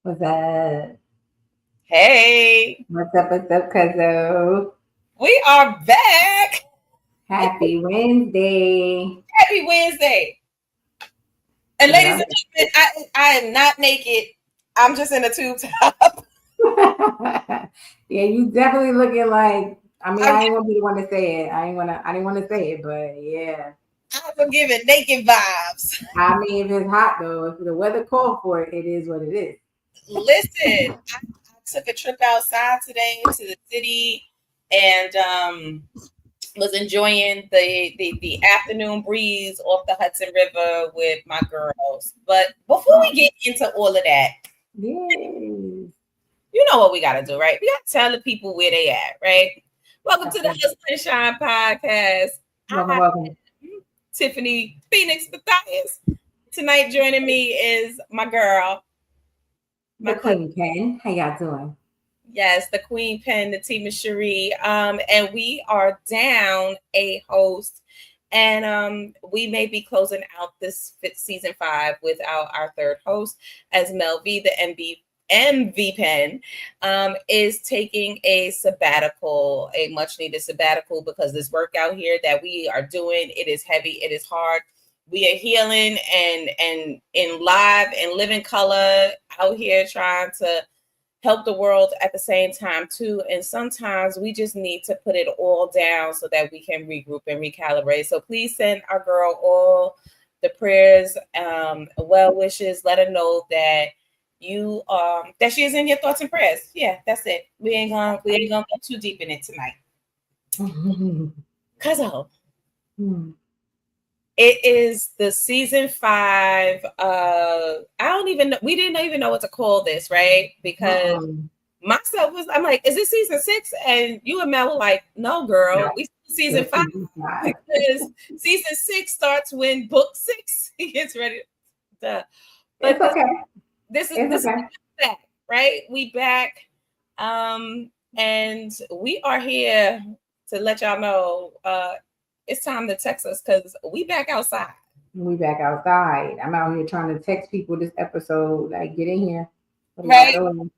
What's up? Hey, What's up, cuzzo? we are back. Happy Wednesday. Happy Wednesday. And I ladies love and gentlemen, I am not naked. I'm just in a tube top. it. Yeah, you definitely looking like, I'm, I ain't gonna be the one to say it. I didn't want to say it, but yeah. I'm giving naked vibes. If it's hot though, if the weather called for it, it is what it is. Listen, I took a trip outside today to the city and was enjoying the afternoon breeze off the Hudson River with my girls. But before we Oh, get into all of that, yes. you know what we got to do, right? We got to tell the people where they at, right? Welcome to the Okay. Hustle and Shine podcast. I Welcome, have welcome. Tiffany Phoenix Mathias. Tonight joining me is my girl, The my cousin. Queen Pen. How y'all doing? Yes, the Queen Pen, Natima Sheree. And we are down a host. And we may be closing out this season 5 without our third host, as Mel V, the MV Pen, is taking a sabbatical, a much needed sabbatical, because this workout here that we are doing, it is heavy, it is hard. We are healing and in live and living color out here trying to help the world at the same time too. And sometimes we just need to put it all down so that we can regroup and recalibrate. So please send our girl all the prayers, well wishes. Let her know that you that she is in your thoughts and prayers. Yeah, that's it. We ain't gonna go too deep in it tonight. Cause it is the season 5. I don't even know. We didn't even know what to call this, right? Because myself I'm like, is it season 6? And you and Mel were like, no, girl, we season 5 because season 6 starts when book 6 gets ready. But It's okay. this is It's okay. back, right? We back, and we are here to let y'all know it's time to text us because we back outside. We back outside. I'm out here trying to text people this episode. Like, get in here. What are Right? y'all doing?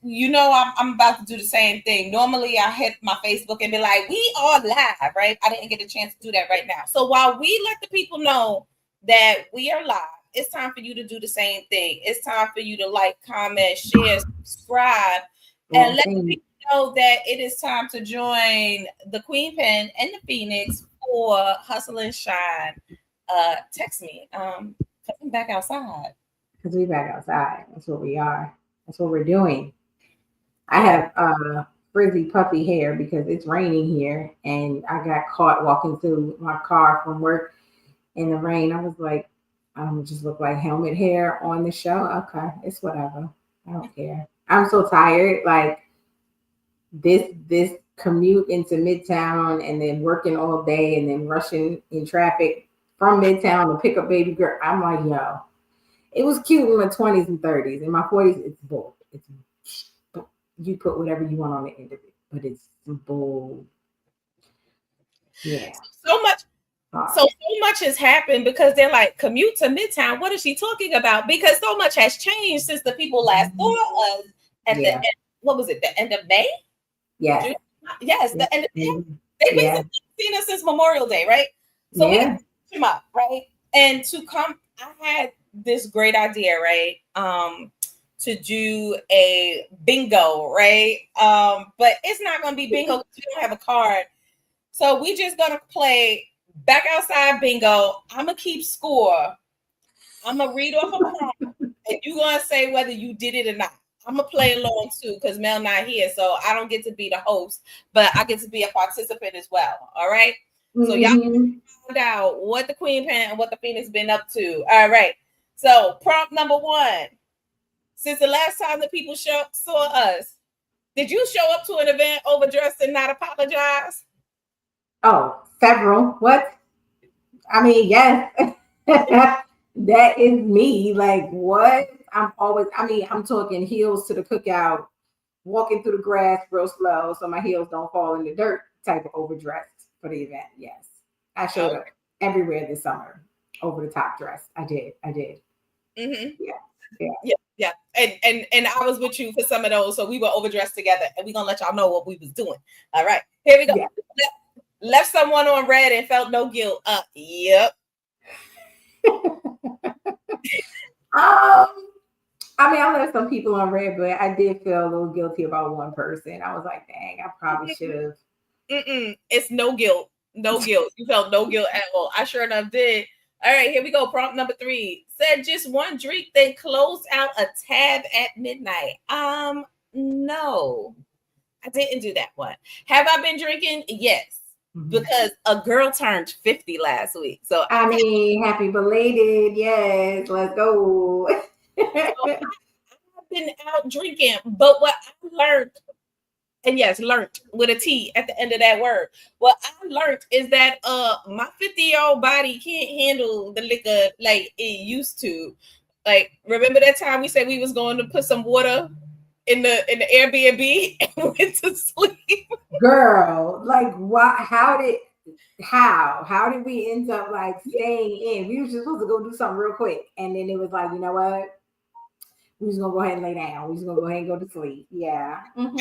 You know, I'm about to do the same thing. Normally, I hit my Facebook and be like, we are live, right? I didn't get a chance to do that right now. So while we let the people know that we are live, it's time for you to do the same thing. It's time for you to like, comment, share, subscribe, and let people know that it is time to join the Queen Pen and the Phoenix for Hustle and Shine. Text me. I'm back outside. Because we back outside. That's what we are. That's what we're doing. I Yeah. have frizzy puffy hair because it's raining here, and I got caught walking through my car from work in the rain. I was like, just look like helmet hair on the show. Okay, it's whatever. I don't care. I'm so tired. Like this commute into Midtown and then working all day and then rushing in traffic from Midtown to pick up baby girl. I'm like, yo, it was cute in my 20s and 30s. In my 40s, it's bull. It's you put whatever you want on the end of it, but it's bull. Yeah. So much. So much has happened because they're like, commute to Midtown. What is she talking about? Because so much has changed since the people last saw us at the end. What was it? The end of May? Yes. Yes, the end of May. They basically seen us since Memorial Day, right? So we can them up, right? And to come, I had this great idea, right? To do a bingo, right? But it's not going to be bingo because we don't have a card. So we just gonna play back outside bingo. I'm gonna keep score. I'm gonna read off a prompt, and you gonna say whether you did it or not. I'm gonna play along too because Mel not here, so I don't get to be the host, but I get to be a participant as well. All right. So y'all find out what the Queen Pen and what the Phoenix been up to. All right. So prompt number 1. Since the last time the people saw us, did you show up to an event overdressed and not apologize? Oh, several. What? Yes. That is me. Like, what? I'm talking heels to the cookout, walking through the grass real slow so my heels don't fall in the dirt type of overdressed for the event. Yes. I showed up everywhere this summer. Over the top dress. I did. Mm-hmm. Yeah. Yeah, and I was with you for some of those, so we were overdressed together, and we're gonna let y'all know what we was doing. All right, here we go. Yeah. Left someone on red and felt no guilt. Yep. I mean, I left some people on red, but I did feel a little guilty about one person. I was like, dang, I probably should have. It's no guilt. No guilt. You felt no guilt at all. I sure enough did. All right, here we go. Prompt number 3 said just one drink, then closed out a tab at midnight. No, I didn't do that one. Have I been drinking? Yes, because a girl turned 50 last week. So I mean, happy belated. Yes, let's go. So I've been out drinking, but what I learned, and yes, learned with a T at the end of that word. What I learned is that my 50-year-old body can't handle the liquor like it used to. Like, remember that time we said we was going to put some water in the Airbnb and went to sleep? Girl, like what? How did we end up like staying in? We were just supposed to go do something real quick, and then it was like, you know what? We was gonna go ahead and lay down. We was gonna go ahead and go to sleep. Yeah. I'll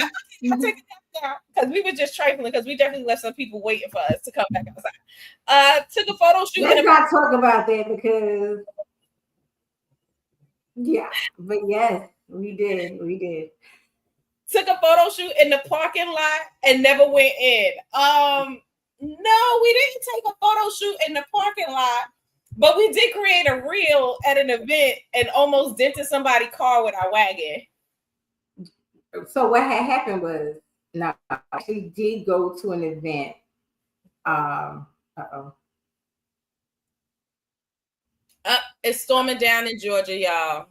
take it down because we were just trifling because we definitely left some people waiting for us to come back outside. Took a photo shoot. Let's not talk about that because yeah, but yes, we did. Took a photo shoot in the parking lot and never went in. No, we didn't take a photo shoot in the parking lot, but we did create a reel at an event and almost dented somebody's car with our wagon. So what had happened was, no, I actually did go to an event. It's storming down in Georgia, y'all.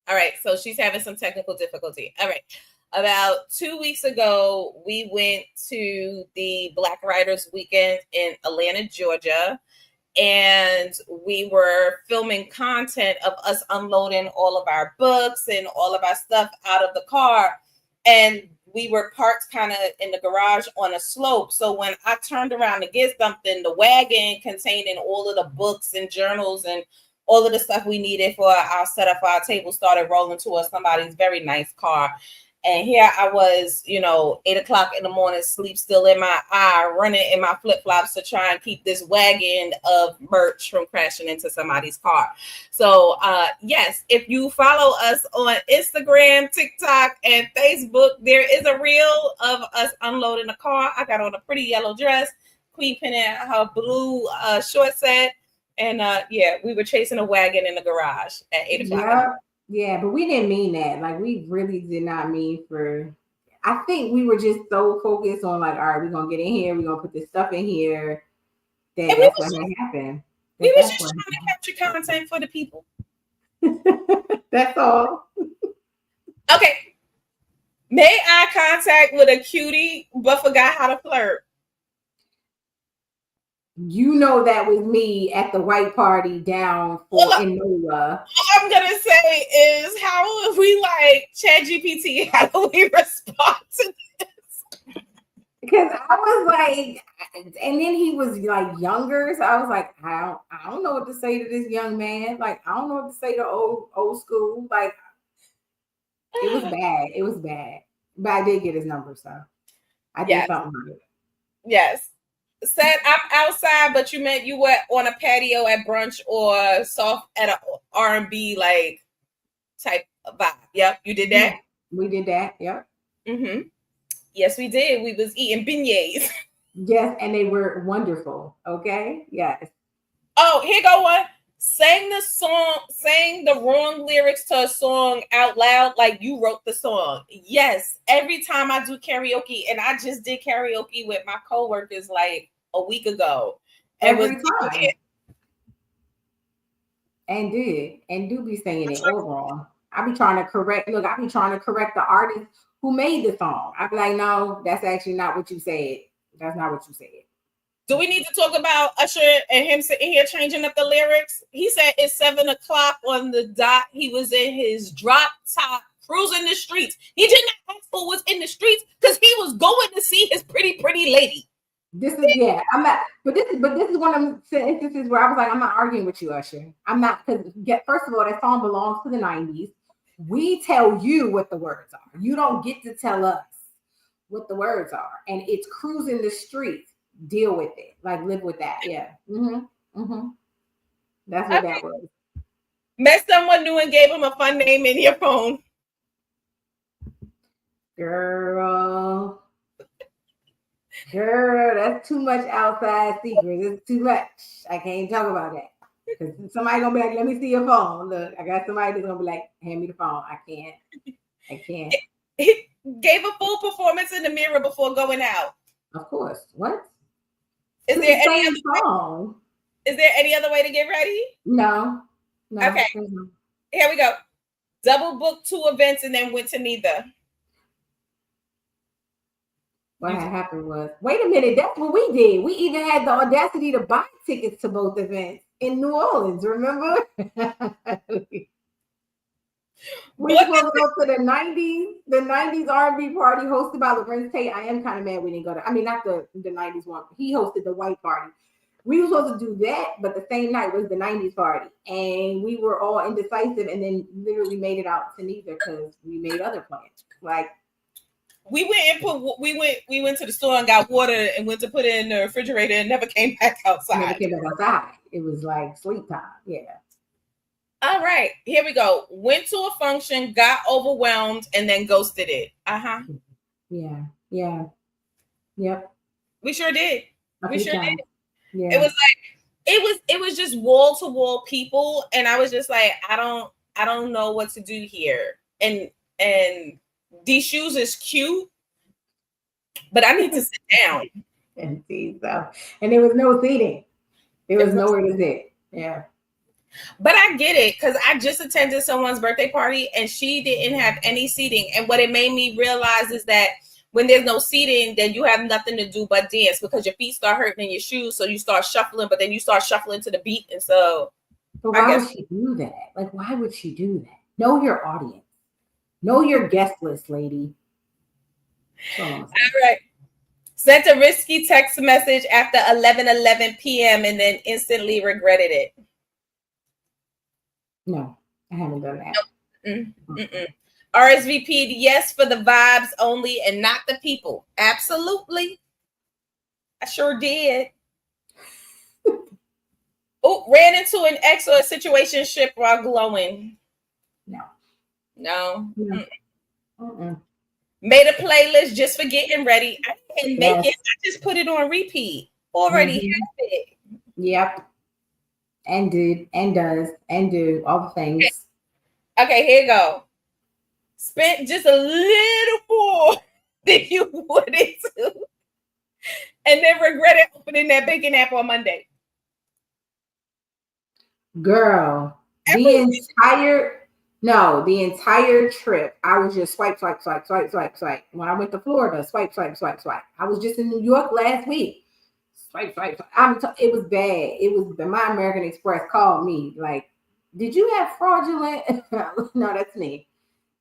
All right, so she's having some technical difficulty. All right. About 2 weeks ago, we went to the Black Writers Weekend in Atlanta, Georgia, and we were filming content of us unloading all of our books and all of our stuff out of the car. And we were parked kind of in the garage on a slope. So when I turned around to get something, the wagon containing all of the books and journals and all of the stuff we needed for our setup for our table started rolling towards somebody's very nice car. And here I was, 8:00 in the morning, sleep still in my eye, running in my flip-flops to try and keep this wagon of merch from crashing into somebody's car. So, yes, if you follow us on Instagram, TikTok, and Facebook, there is a reel of us unloading a car. I got on a pretty yellow dress, Queen Pen in her blue short set. And, we were chasing a wagon in the garage at 8:00. Yeah, but we didn't mean that. Like, we really did not mean for. I think we were just so focused on like, all right, we're gonna get in here, we're gonna put this stuff in here. That's what happened. We were just trying to capture content for the people. That's all. Okay. Made eye contact with a cutie, but forgot how to flirt. You know that was me at the white party down in NOLA. All I'm gonna say is, how would we like ChatGPT? How do we respond to this? Because I was like, and then he was like younger, so I was like, I don't know what to say to this young man. Like, I don't know what to say to old school. Like, it was bad. It was bad. But I did get his number, so I did something with it. Yes. Said I'm outside, but you meant you were on a patio at brunch or soft at a R&B like type of vibe. Yep, you did that. We did that. Yep. Yes, we did. We was eating beignets. Yes, and they were wonderful. Okay. Yes. Oh, here go one. Sang the wrong lyrics to a song out loud like you wrote the song. Yes, every time I do karaoke, and I just did karaoke with my coworkers like a week ago. Every time. And do be saying it all wrong. I be trying to correct the artist who made the song. I be like, no, that's actually not what you said. That's not what you said. Do we need to talk about Usher and him sitting here changing up the lyrics? He said it's 7:00 on the dot. He was in his drop top cruising the streets. He did not ask for what's in the streets because he was going to see his pretty lady. This is I'm not. But this is one of the instances where I was like, I'm not arguing with you, Usher. I'm not, because first of all, that song belongs to the 90s. We tell you what the words are. You don't get to tell us what the words are. And it's cruising the streets. Deal with it. Like, live with that. Yeah. That's what that was. Met someone new and gave him a fun name in your phone. Girl, that's too much outside secrets. It's too much. I can't talk about that. Because somebody gonna be like, let me see your phone. Look, I got somebody that's gonna be like, hand me the phone. I can't. He gave a full performance in the mirror before going out. Of course. What? Is there any other way to get ready? No. Okay. Here we go. Double booked 2 events and then went to neither. What had happened was, wait a minute, that's what we did. We even had the audacity to buy tickets to both events in New Orleans, remember? We were supposed to go to the 90s R&B party hosted by Lorenz Tate. I am kind of mad we didn't go to, I mean, not the 90s one. He hosted the white party. We were supposed to do that, but the same night was the 90s party. And we were all indecisive and then literally made it out to neither because we made other plans. Like, we went to the store and got water and went to put it in the refrigerator and never came back outside. It was like sleep time. Yeah. All right, here we go. Went to a function, got overwhelmed, and then ghosted it. Yeah. Yep. We sure did. Yeah. It was like it was just wall to wall people, and I was just like, I don't know what to do here. And these shoes is cute, but I need to sit down. And there was no seating. There was nowhere to sit. Yeah. But I get it because I just attended someone's birthday party and she didn't have any seating. And what it made me realize is that when there's no seating, then you have nothing to do but dance because your feet start hurting in your shoes. So you start shuffling, but then you start shuffling to the beat. And so. But why would she do that? Like, why would she do that? Know your audience. Know your guest list, lady. All right. Sent a risky text message after 11 p.m. and then instantly regretted it. No, I haven't done that. RSVP'd yes for the vibes only and not the people. Absolutely. I sure did. Ran into an ex or a situationship while glowing. No. Made a playlist just for getting ready. I didn't make it. I just put it on repeat. Already have it. Yep. And did and does and do all the things. Okay, here you go. Spent just a little more than you wanted to, and then regretted opening that bacon app on Monday. Girl, the entire trip, I was just swipe. When I went to Florida, swipe. I was just in New York last week. Swipe. It was bad. It was my American Express called me like, did you have fraudulent? No, that's me.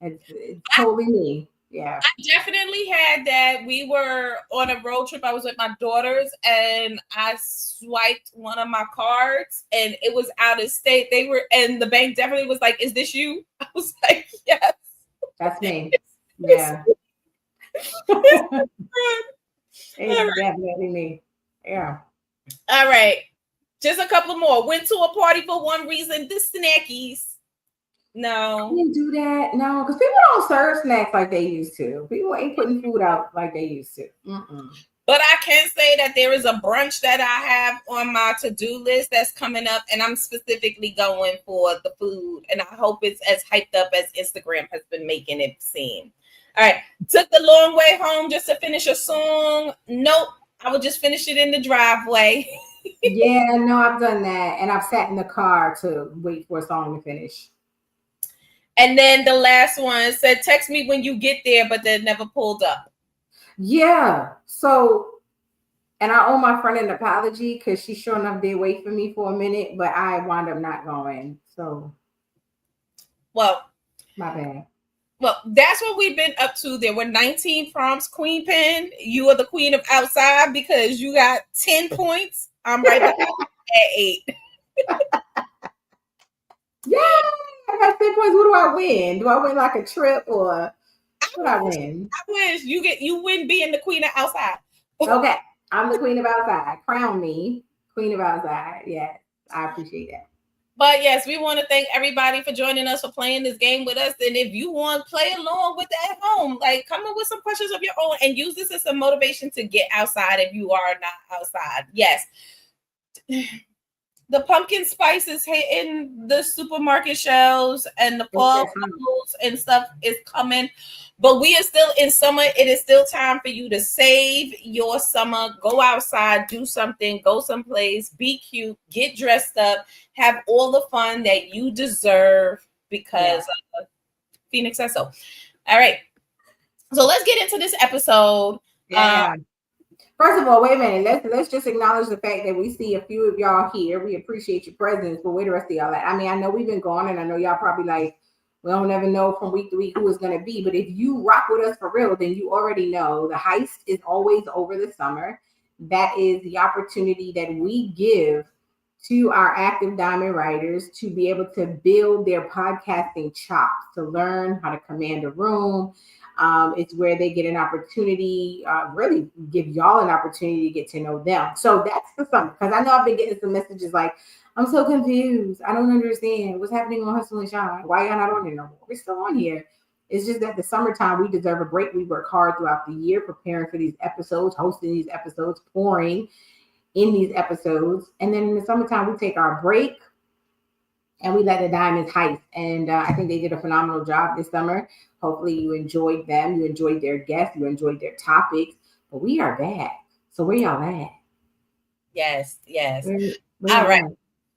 It's totally me. Yeah. I definitely had that. We were on a road trip. I was with my daughters and I swiped one of my cards and it was out of state. And the bank definitely was like, is this you? I was like, yes. That's me. Yeah. It's definitely me. Yeah. All right. Just a couple more. Went to a party for one reason, the snackies. No. I didn't do that. No, because people don't serve snacks like they used to. People ain't putting food out like they used to. But I can say that there is a brunch that I have on my to-do list that's coming up, and I'm specifically going for the food, and I hope it's as hyped up as Instagram has been making it seem. All right. Took the long way home just to finish a song. Nope. I would just finish it in the driveway. Yeah, no, I've done that. And I've sat in the car to wait for a song to finish. And then the last one said, text me when you get there, but then never pulled up. Yeah. So, and I owe my friend an apology because she sure enough did wait for me for a minute, but I wound up not going. So, well, my bad. Well, that's what we've been up to. There were 19 prompts, Queen Pen. You are the queen of outside because you got 10 points. I'm right behind at 8. Yeah. I got 10 points. What do I win? Do I win like a trip or what I win? I wish you win being the queen of outside. Okay. I'm the queen of outside. Crown me queen of outside. Yes. I appreciate that. But yes, we want to thank everybody for joining us, for playing this game with us. And if you want to play along with it at home, like come up with some questions of your own and use this as a motivation to get outside if you are not outside. Yes. The pumpkin spice is hitting the supermarket shelves and the fall clothes and stuff is coming. But we are still in summer. It is still time for you to save your summer. Go outside, do something, go someplace, be cute, get dressed up, have all the fun that you deserve because of Fionix says so. All right. So let's get into this episode. Yeah. First of all, wait a minute. Let's just acknowledge the fact that we see a few of y'all here. We appreciate your presence, but where the rest of y'all at? I mean, I know we've been gone, and I know y'all probably like, we don't ever know from week to week who it's going to be. But if you rock with us for real, then you already know the heist is always over the summer. That is the opportunity that we give to our active diamond writers to be able to build their podcasting chops, to learn how to command a room. It's where they get an opportunity, really give y'all an opportunity to get to know them. So that's the summer. Because I know I've been getting some messages like, I'm so confused. I don't understand what's happening on Hustle and Shine. Why y'all not on here no more? We're still on here. It's just that the summertime, we deserve a break. We work hard throughout the year preparing for these episodes, hosting these episodes, pouring in these episodes. And then in the summertime, we take our break and we let the diamonds heist. And I think they did a phenomenal job this summer. Hopefully you enjoyed them. You enjoyed their guests. You enjoyed their topics. But we are back. So where y'all at? Yes. Where all right. At?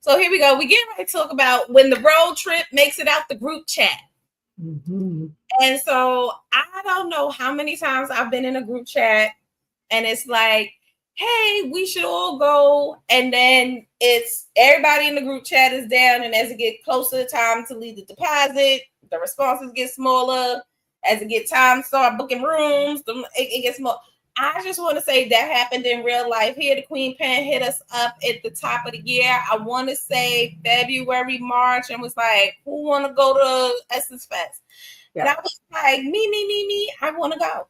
So here we go. We get ready to talk about when the road trip makes it out the group chat. Mm-hmm. And so I don't know how many times I've been in a group chat and it's like, hey, we should all go. And then it's everybody in the group chat is down. And as it gets closer to time to leave the deposit, the responses get smaller. As it gets time to start booking rooms, it gets more. I just want to say that happened in real life. Here, the Queen Pen hit us up at the top of the year. I want to say February, March, and was like, who want to go to Essence Fest? Yeah. And I was like, me, I want to go.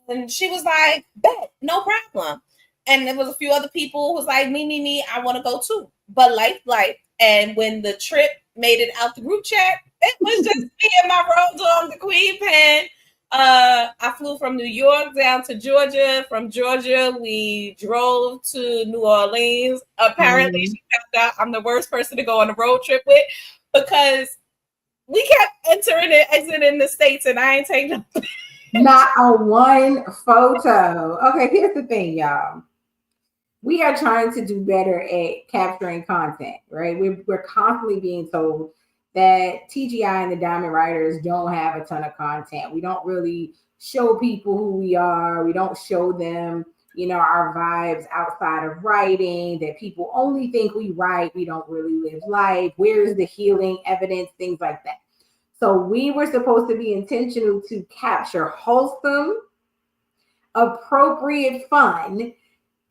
And she was like, bet, no problem. And there was a few other people who was like, me, I want to go too. But life. And when the trip made it out the group chat, it was just me and my road dog, the Queen Pen. I flew from New York down to Georgia. From Georgia, we drove to New Orleans. Apparently, she found out I'm the worst person to go on a road trip with because we kept entering and exiting the States, and I ain't taking not a one photo. Okay, here's the thing, y'all. We are trying to do better at capturing content, right? We're constantly being told that TGI and the Diamond Writers don't have a ton of content. We don't really show people who we are. We don't show them, our vibes outside of writing, that people only think we write. We don't really live life. Where's the healing evidence? Things like that. So we were supposed to be intentional to capture wholesome, appropriate fun.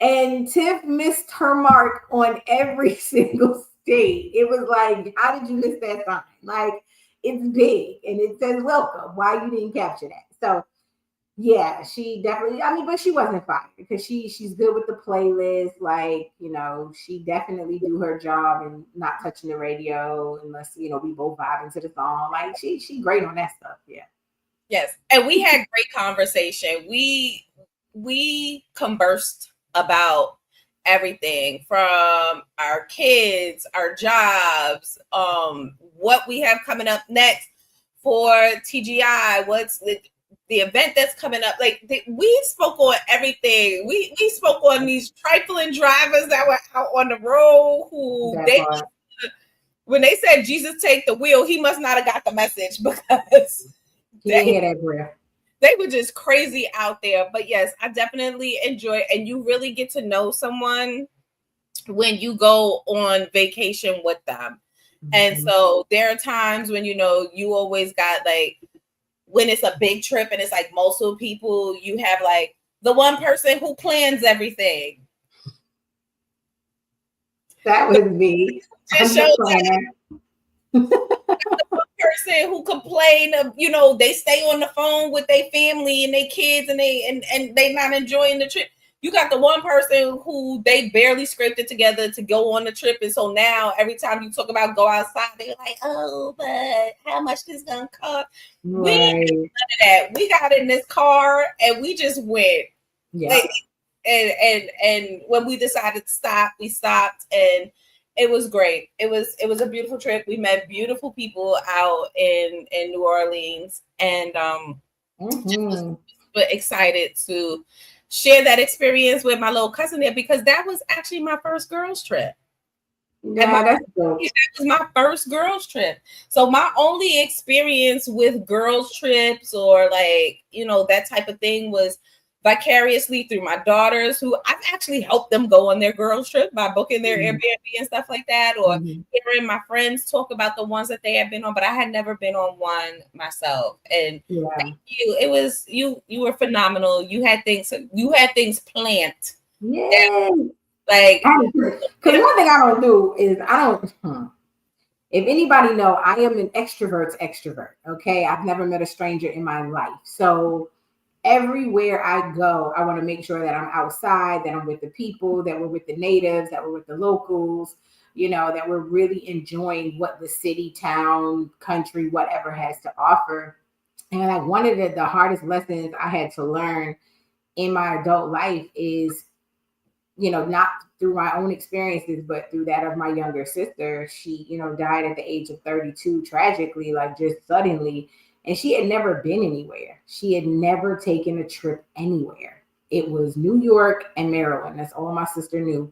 And Tiff missed her mark on every single state. It was like, how did you miss that sign? Like, it's big and it says welcome. Why you didn't capture that? So yeah, she definitely, but she wasn't fired because she's good with the playlist. Like, she definitely do her job and not touching the radio unless, we both vibing to the song. Like she great on that stuff. Yeah. Yes. And we had great conversation. We conversed about everything from our kids, our jobs, what we have coming up next for TGI, what's the event that's coming up. Like we spoke on everything. We spoke on these trifling drivers that were out on the road who when they said Jesus take the wheel, he must not have got the message because he didn't hear that breath. They were just crazy out there. But yes, I definitely enjoy it. And you really get to know someone when you go on vacation with them. Mm-hmm. And so there are times when, you always got like, when it's a big trip and it's like multiple people, you have like the one person who plans everything. That was me. Just shows the person who complain of, you know, they stay on the phone with their family and their kids and they not enjoying the trip. You got the one person who they barely scraped it together to go on the trip. And so now every time you talk about go outside, they're like, oh, but how much this gonna cost? We ain't none of that. We got in this car and we just went. Yeah. Like, and when we decided to stop, we stopped, and it was great. It was a beautiful trip. We met beautiful people out in New Orleans, and just was excited to share that experience with my little cousin there, because that was actually my first girls trip. Yeah, that's dope. That was my first girls trip. So my only experience with girls trips or like, you know, that type of thing was vicariously through my daughters, who I've actually helped them go on their girls trip by booking their Airbnb and stuff like that, or hearing my friends talk about the ones that they had been on, but I had never been on one myself. And thank you. It was you were phenomenal. You had things planned. Yeah. Like, because one thing I don't do is if anybody know, I am an extrovert. Okay. I've never met a stranger in my life. So everywhere I go, I want to make sure that I'm outside, that I'm with the people, that we're with the natives, that we're with the locals, you know, that we're really enjoying what the city, town, country, whatever has to offer. And like one of the hardest lessons I had to learn in my adult life is, you know, not through my own experiences, but through that of my younger sister. She, you know, died at the age of 32, tragically, like just suddenly. And she had never been anywhere. She had never taken a trip anywhere. It was New York and Maryland. That's all my sister knew.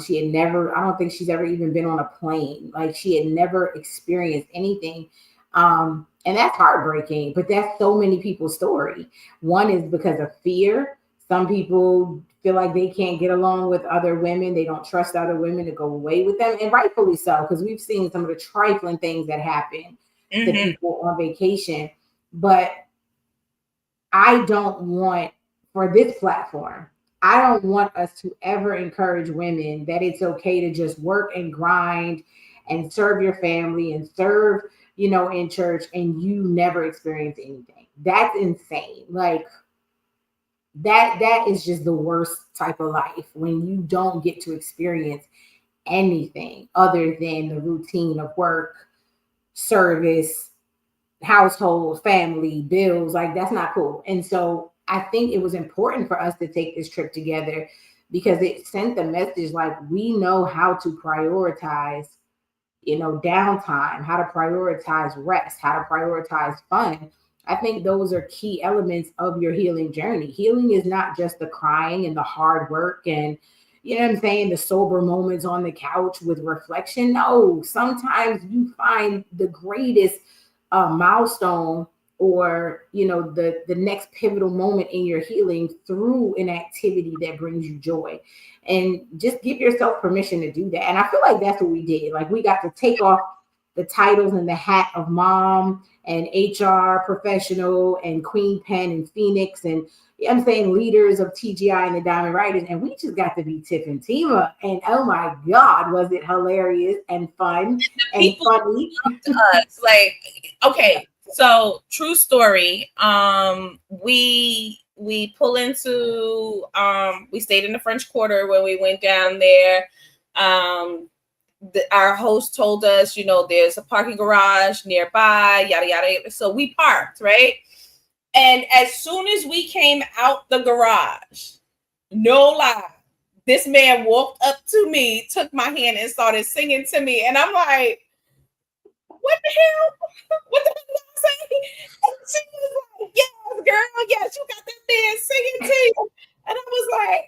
She had never, I don't think she's ever even been on a plane. Like she had never experienced anything. And that's heartbreaking, but that's so many people's story. One is because of fear. Some people feel like they can't get along with other women. They don't trust other women to go away with them. And rightfully so, because we've seen some of the trifling things that happen to people on vacation. But I don't want, for this platform, I don't want us to ever encourage women that it's okay to just work and grind and serve your family and serve, you know, in church and you never experience anything. That's insane. Like that is just the worst type of life, when you don't get to experience anything other than the routine of work, service, household, family, bills. Like that's not cool. And so I think it was important for us to take this trip together because it sent the message like we know how to prioritize, you know, downtime, how to prioritize rest, how to prioritize fun. I think those are key elements of your healing journey. Healing is not just the crying and the hard work and, you know what I'm saying, the sober moments on the couch with reflection. No, sometimes you find the greatest milestone or, you know, the next pivotal moment in your healing through an activity that brings you joy. And just give yourself permission to do that. And I feel like that's what we did. Like we got to take off the titles and the hat of mom and HR professional and Queen Pen and Fionix and, you know I'm saying, leaders of TGI and the Diamond Riders. And we just got to be Tiff and Tima. And oh my God, was it hilarious and fun and funny. To us. Like, okay, so true story. We pull into we stayed in the French Quarter when we went down there. Our host told us, you know, there's a parking garage nearby, yada yada. So we parked, right? And as soon as we came out the garage, no lie, this man walked up to me, took my hand, and started singing to me. And I'm like, what the hell? What the hell did I say? And she was like, yes, girl, yes, you got that man singing to you. And I was like,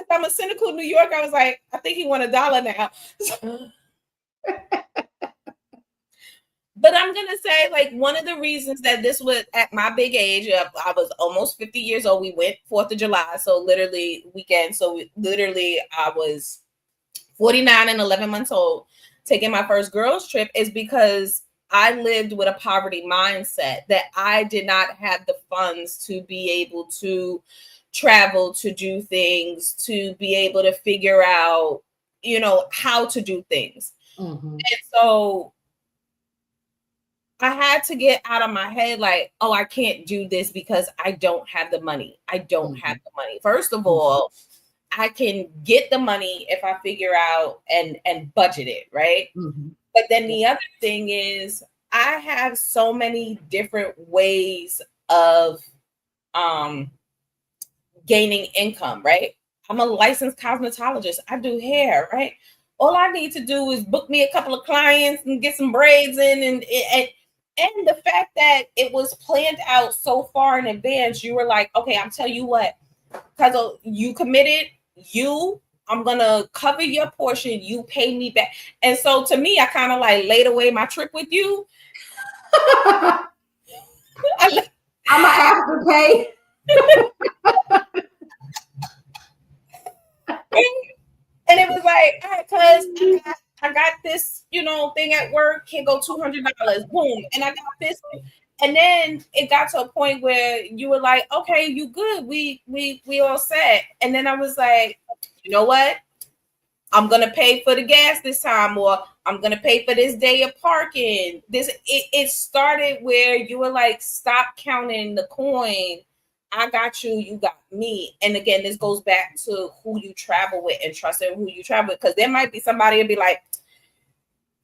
I'm a cynical New York. I was like, I think he want $1 now. But I'm going to say, like, one of the reasons that this was at my big age, I was almost 50 years old. We went 4th of July. So literally weekend. So literally I was 49 and 11 months old taking my first girls trip, is because I lived with a poverty mindset that I did not have the funds to be able to travel, to do things, to be able to figure out, you know, how to do things. And so I had to get out of my head like, oh, I can't do this because I don't have the money. I don't have the money. First of all, I can get the money if I figure out and budget it, right? But then the other thing is I have so many different ways of gaining income, right? I'm a licensed cosmetologist. I do hair, right? All I need to do is book me a couple of clients and get some braids in, and the fact that it was planned out so far in advance, you were like, okay, I'm tell you what, because you committed, I'm gonna cover your portion, you pay me back. And so to me, I kind of like laid away my trip with you. I'm gonna have to pay. And it was like, all right, cuz I got this, thing at work, here go $200. Boom. And I got this. And then it got to a point where you were like, okay, you good. We all set. And then I was like, you know what? I'm gonna pay for the gas this time, or I'm gonna pay for this day of parking. It started where you were like, stop counting the coin. I got you, you got me. And again, this goes back to who you travel with and trusting who you travel with. Because there might be somebody who'd be like,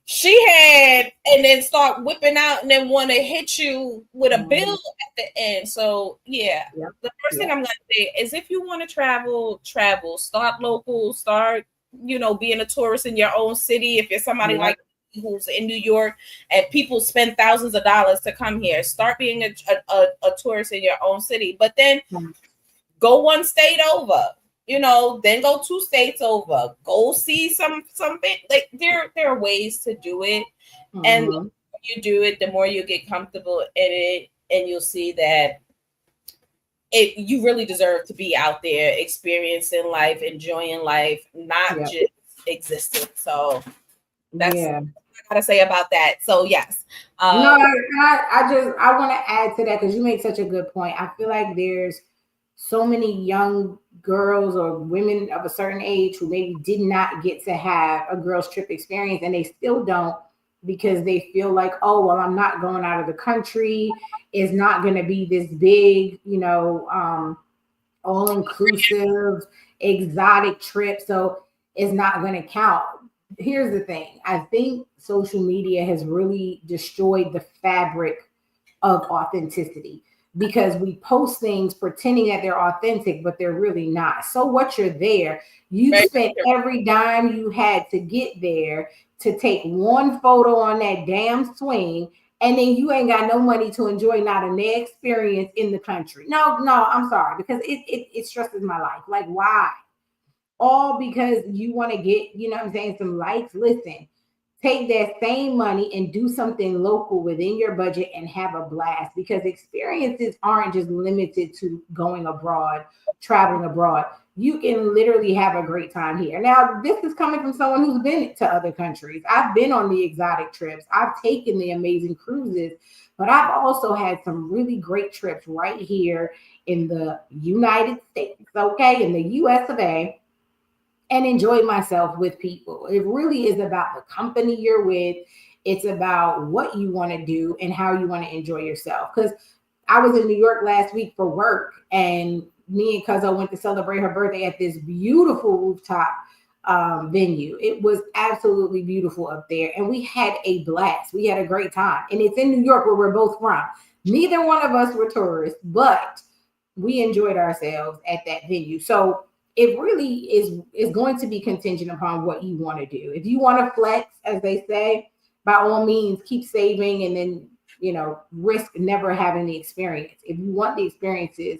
she had, and then start whipping out and then want to hit you with a bill at the end. So yeah, the first thing I'm gonna say is if you want to travel, start local, start, being a tourist in your own city. If you're somebody like who's in New York and people spend thousands of dollars to come here, start being a tourist in your own city. But then go one state over, then go 2 states over, go see some like there are ways to do it. And the more you do it, the more you get comfortable in it, and you'll see that you really deserve to be out there experiencing life, enjoying life, not just existing. So that's what I gotta say about that. So yes. No, I want to add to that because you make such a good point. I feel like there's so many young girls or women of a certain age who maybe did not get to have a girls trip experience, and they still don't because they feel like, oh, well, I'm not going out of the country. It's not going to be this big, all inclusive, exotic trip. So it's not going to count. Here's the thing. I think social media has really destroyed the fabric of authenticity because we post things pretending that they're authentic, but they're really not. So what, you're there. You spent every dime you had to get there to take one photo on that damn swing, and then you ain't got no money to enjoy not a day experience in the country. No, I'm sorry, because it stresses my life. Like, why? All because you want to get, some likes. Listen, take that same money and do something local within your budget and have a blast, because experiences aren't just limited to going abroad, traveling abroad. You can literally have a great time here. Now, this is coming from someone who's been to other countries. I've been on the exotic trips. I've taken the amazing cruises, but I've also had some really great trips right here in the United States, okay, in the US of A, and enjoy myself with people. It really is about the company you're with. It's about what you want to do and how you want to enjoy yourself. Because I was in New York last week for work, and me and Cuzzo went to celebrate her birthday at this beautiful rooftop venue. It was absolutely beautiful up there, and we had a blast. We had a great time, and it's in New York where we're both from. Neither one of us were tourists, but we enjoyed ourselves at that venue. So it really is going to be contingent upon what you want to do. If you want to flex, as they say, by all means, keep saving and then, risk never having the experience. If you want the experiences,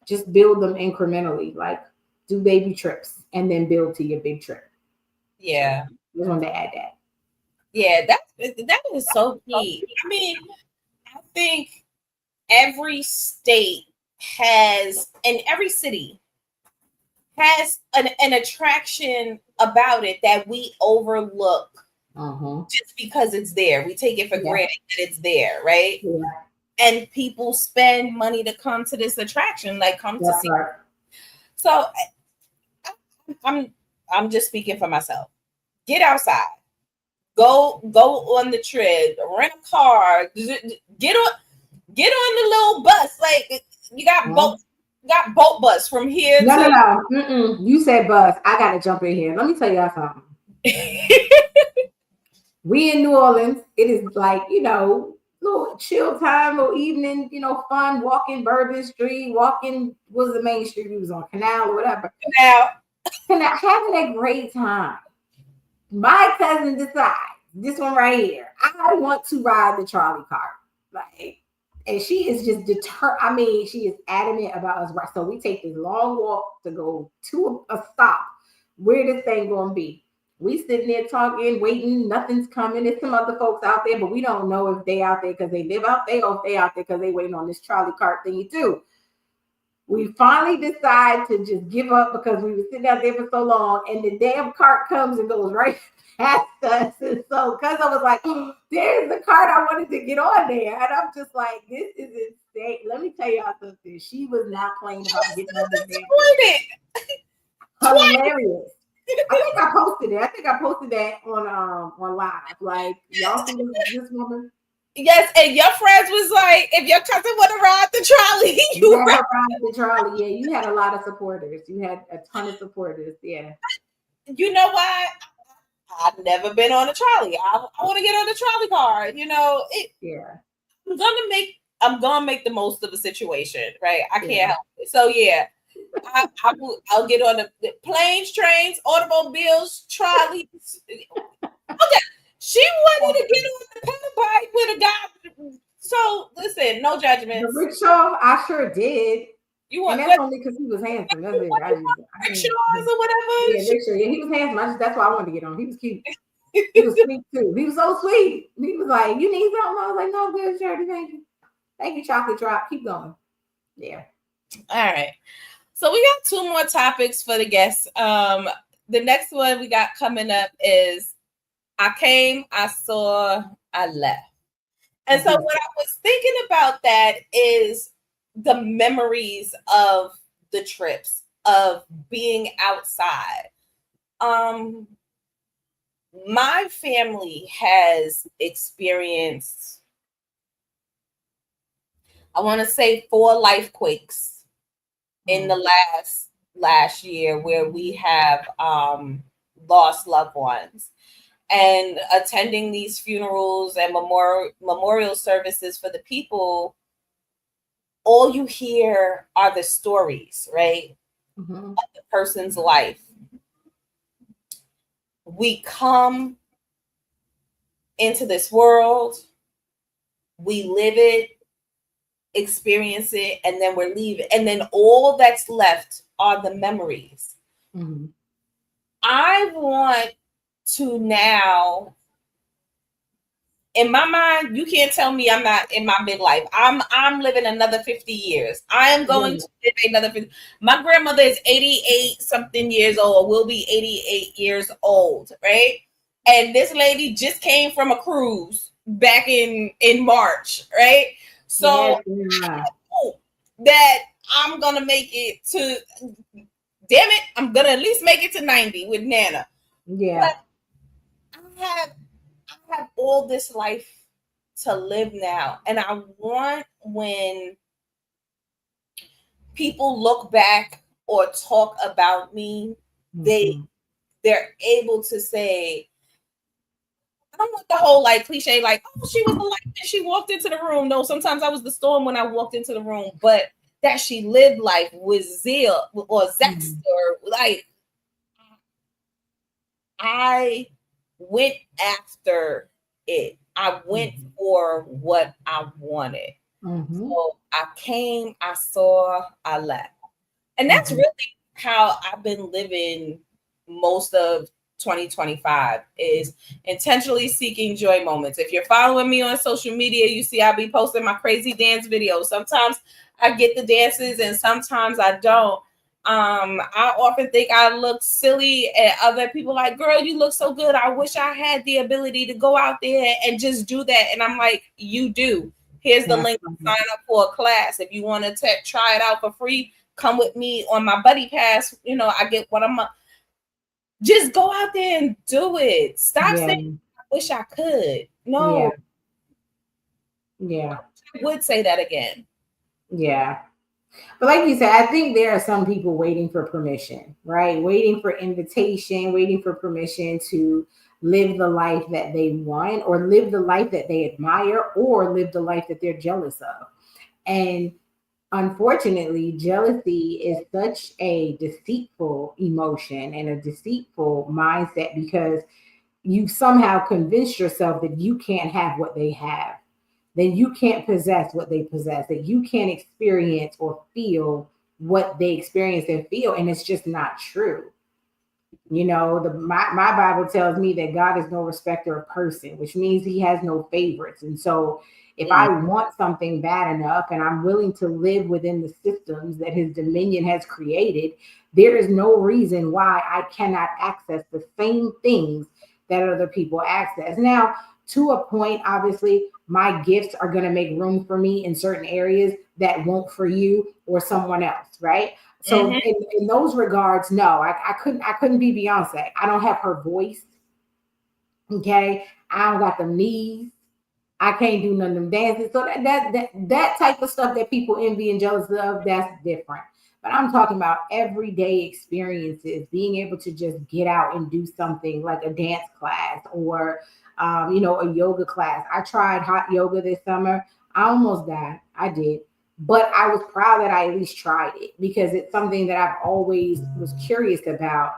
just build them incrementally, like do baby trips and then build to your big trip. Yeah. So I just wanted to add that. Yeah, that is so key. I mean, I think every state has, and every city has an attraction about it that we overlook just because it's there. We take it for granted that it's there, right? Yeah. And people spend money to come to this attraction, like come to see. Right. So I'm just speaking for myself. Get outside, Go on the trip, rent a car, get on the little bus. Like you got boat bus from here no, to no, no. Mm-mm. You said bus. I gotta jump in here. Let me tell y'all something. We in New Orleans. It is like, little chill time, little evening, fun, walking Bourbon Street, walking, what was the main street we was on, Canal or whatever. now. Having a great time. My cousin decides, this one right here, I want to ride the trolley car. Like, and she is just determined. I mean, she is adamant about us. Right. So we take this long walk to go to a stop. Where this thing gonna be? We sitting there talking, waiting. Nothing's coming. There's some other folks out there, but we don't know if they out there because they live out there or if they out there because they waiting on this trolley cart thingy too. We finally decide to just give up because we were sitting out there for so long, and the damn cart comes and goes right past us. And so, because I was like, there's the cart I wanted to get on there. And I'm just like, this is insane. Let me tell y'all something. She was not playing about getting on the damn. Hilarious. I think I posted it. I think I posted that on live. Like, y'all see this woman? Yes, and your friends was like, if your cousin want to ride the trolley, you ride the trolley. Yeah, you had a lot of supporters. You had a ton of supporters. Yeah. You know what? I've never been on a trolley. I want to get on the trolley car. Yeah. I'm gonna make the most of the situation, right? I can't help it. So yeah, I'll get on the planes, trains, automobiles, trolleys. Okay. She wanted to get on the pedal bike with a guy. So listen, no judgments. The rickshaw, I sure did. You want and that's only because he was handsome. That's it. Rickshaws or whatever. Yeah, rickshaw. Yeah, he was handsome. That's why I wanted to get on. He was cute. He was sweet too. He was so sweet. He was like, "You need something?" I was like, "No, good, Shirley. Thank you. Thank you, chocolate drop. Keep going." Yeah. All right. So we got 2 more topics for the guests. The next one we got coming up is I came, I saw, I left. And so what I was thinking about that is the memories of the trips, of being outside. My family has experienced, I want to say 4 life quakes in the last year where we have lost loved ones. And attending these funerals and memorial services for the people, all you hear are the stories, right? Of the person's life. We come into this world, we live it, experience it, and then we're leaving. And then all that's left are the memories. I want to now, in my mind, you can't tell me I'm not in my midlife. I'm living another 50 years. I am going to live another 50. My grandmother is 88 something years old, will be 88 years old, right? And this lady just came from a cruise back in March, right? So I hope that I'm gonna make it to, damn it, I'm gonna at least make it to 90 with Nana. Yeah. But I have all this life to live now. And I want, when people look back or talk about me, they're able to say, I don't want the whole like cliche, like, oh, she was the light and she walked into the room. No, sometimes I was the storm when I walked into the room, but that she lived life with zeal or zest, or like, I went after it. I went for what I wanted. So I came, I saw, I left. And that's really how I've been living most of 2025, is intentionally seeking joy moments. If you're following me on social media, you see I'll be posting my crazy dance videos. Sometimes I get the dances and sometimes I don't. I often think I look silly, and other people like, girl, you look so good. I wish I had the ability to go out there and just do that. And I'm like, you do. Here's the link to sign up for a class. If you want to try it out for free, come with me on my buddy pass. I get what I'm. Just go out there and do it. Stop saying wish I could. Yeah. No. Yeah. I would say that again. Yeah. But like you said, I think there are some people waiting for permission, right? Waiting for invitation, waiting for permission to live the life that they want, or live the life that they admire, or live the life that they're jealous of. And unfortunately, jealousy is such a deceitful emotion and a deceitful mindset, because you somehow convince yourself that you can't have what they have, then you can't possess what they possess, that you can't experience or feel what they experience and feel. And it's just not true. You know, my Bible tells me that God is no respecter of person, which means he has no favorites. And so if I want something bad enough and I'm willing to live within the systems that his dominion has created, there is no reason why I cannot access the same things that other people access. Now, to a point, obviously, my gifts are going to make room for me in certain areas that won't for you or someone else, right? So in those regards, no, I couldn't be Beyonce. I don't have her voice. Okay. I don't got them knees. I can't do none of them dances. So that type of stuff that people envy and jealous of, that's different. But I'm talking about everyday experiences, being able to just get out and do something like a dance class or a yoga class. I tried hot yoga this summer. I almost died. I did. But I was proud that I at least tried it, because it's something that I've always was curious about.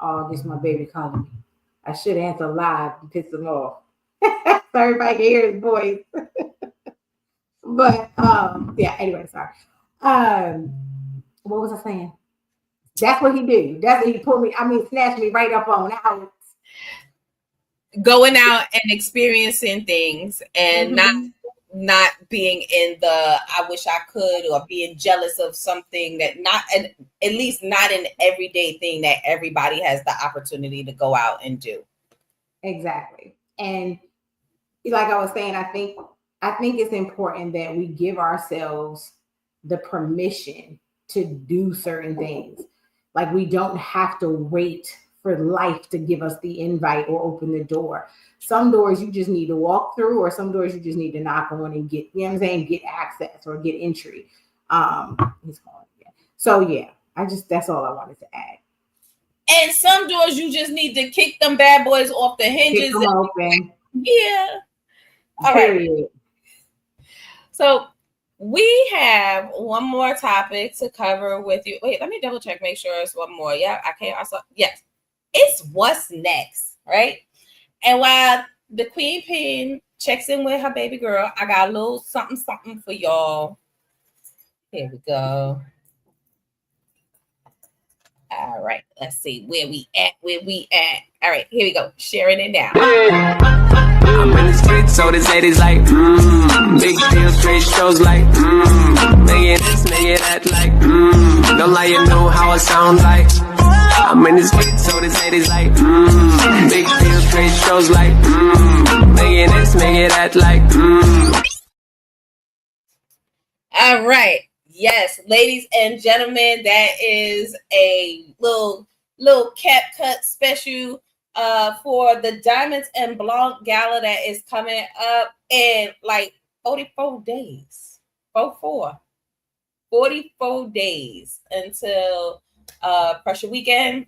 Oh, this is my baby calling me. I should answer live and piss him off. So everybody can hear his voice. But yeah, anyway, sorry. What was I saying? That's what he did. That's what he pulled me. Snatched me right up on out. Going out and experiencing things and not being in the I wish I could, or being jealous of something that not, and at least not an everyday thing that everybody has the opportunity to go out and do. Exactly. And like I was saying, I think it's important that we give ourselves the permission to do certain things. Like, we don't have to wait for life to give us the invite or open the door. Some doors you just need to walk through, or some doors you just need to knock on and get, you know what I'm saying, get access or get entry. He's calling again. So yeah, that's all I wanted to add. And some doors you just need to kick them bad boys off the hinges. Kick them open. Yeah. All Period. Right. So we have one more topic to cover with you. Wait, let me double check, make sure it's one more. Yeah, I can't. Yes, it's what's next, right? And while the Queen Pin checks in with her baby girl, I got a little something for y'all. Here we go. All right, let's see where we at. All right, here we go. Sharing it now. I'm in the streets, so this lady's like, big deal, straight shows like, make it that like, don't lie, you know how it sounds like. I'm in the streets, so this lady's like, big deal, straight shows like, make it that like, All right. Yes, ladies and gentlemen, that is a little cap cut special for the Diamonds and Blanc Gala that is coming up in like 44 days. 44 days until Pressure Weekend.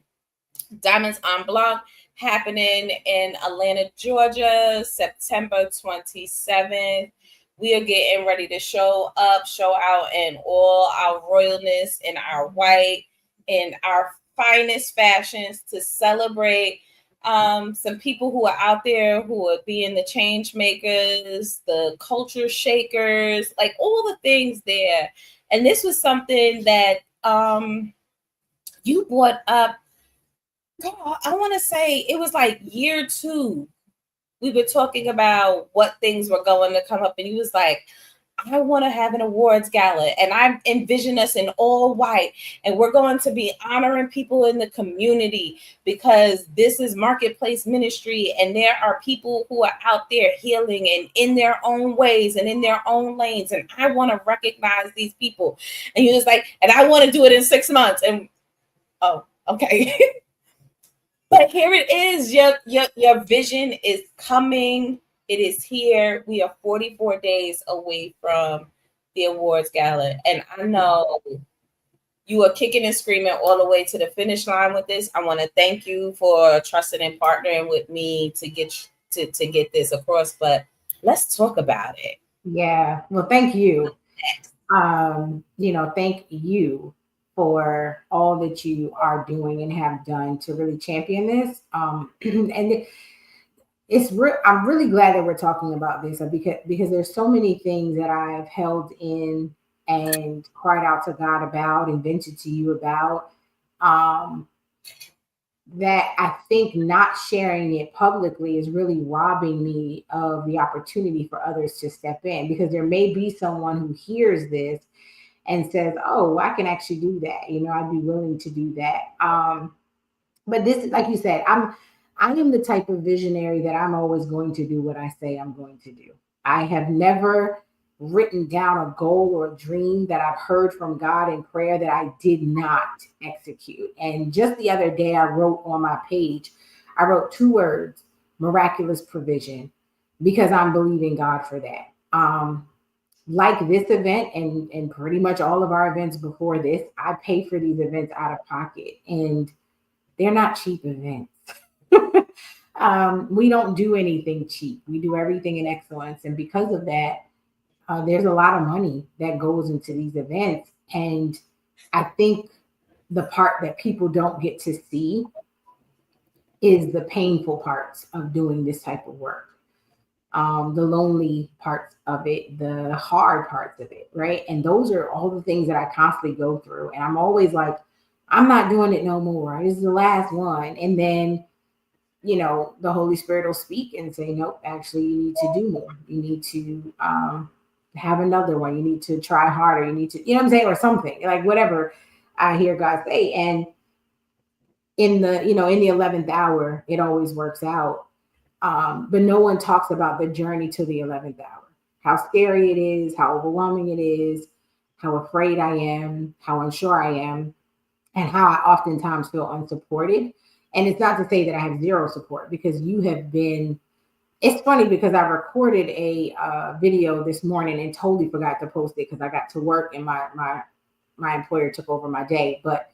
Diamonds en Blanc happening in Atlanta, Georgia, September 27th. We are getting ready to show out in all our royalness, in our white, in our finest fashions to celebrate some people who are out there who are being the change makers, the culture shakers, like all the things there. And this was something that you brought up. God, I want to say it was like year 2. We were talking about what things were going to come up, and he was like, I want to have an awards gala, and I envision us in all white, and we're going to be honoring people in the community because this is marketplace ministry, and there are people who are out there healing and in their own ways and in their own lanes, and I want to recognize these people. And he was like, and I want to do it in 6 months. And oh, okay. But here it is. Your vision is coming. It is here. We are 44 days away from the awards gala. And I know you are kicking and screaming all the way to the finish line with this. I want to thank you for trusting and partnering with me to get to get this across. But let's talk about it. Yeah. Well, thank you. Thank you for all that you are doing and have done to really champion this. And I'm really glad that we're talking about this because there's so many things that I've held in and cried out to God about and vented to you about, that I think not sharing it publicly is really robbing me of the opportunity for others to step in, because there may be someone who hears this and says, oh, I can actually do that. I'd be willing to do that. But this, like you said, I am the type of visionary that I'm always going to do what I say I'm going to do. I have never written down a goal or a dream that I've heard from God in prayer that I did not execute. And just the other day, I wrote on my page, I wrote 2 words, miraculous provision, because I'm believing God for that. Like this event and pretty much all of our events before this, I pay for these events out of pocket, and they're not cheap events. We don't do anything cheap. We do everything in excellence. And because of that, there's a lot of money that goes into these events. And I think the part that people don't get to see is the painful parts of doing this type of work. The lonely parts of it, the hard parts of it, right? And those are all the things that I constantly go through. And I'm always like, I'm not doing it no more. This is the last one. And then, the Holy Spirit will speak and say, nope, actually, you need to do more. You need to have another one. You need to try harder. You need to, what I'm saying? Or something, like whatever I hear God say. And in the 11th hour, it always works out. But no one talks about the journey to the 11th hour, how scary it is, how overwhelming it is, how afraid I am, how unsure I am, and how I oftentimes feel unsupported. And it's not to say that I have zero support, because you have been, it's funny because I recorded a video this morning and totally forgot to post it because I got to work and my employer took over my day. But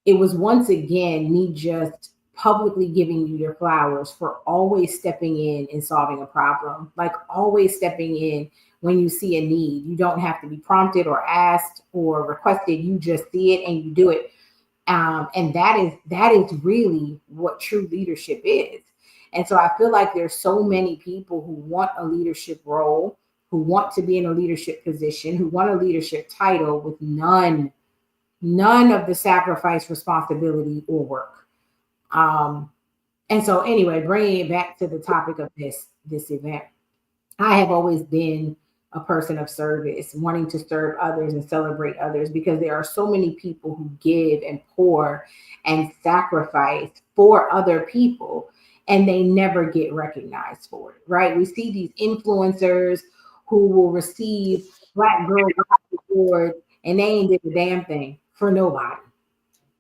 it was once again me just publicly giving you your flowers for always stepping in and solving a problem, like always stepping in when you see a need. You don't have to be prompted or asked or requested. You just see it and you do it. And that is really what true leadership is. And so I feel like there's so many people who want a leadership role, who want to be in a leadership position, who want a leadership title with none of the sacrifice, responsibility, or work. And so anyway, bringing it back to the topic of this event, I have always been a person of service, wanting to serve others and celebrate others, because there are so many people who give and pour and sacrifice for other people, and they never get recognized for it, right? We see these influencers who will receive Black Girl Award and they ain't did a damn thing for nobody.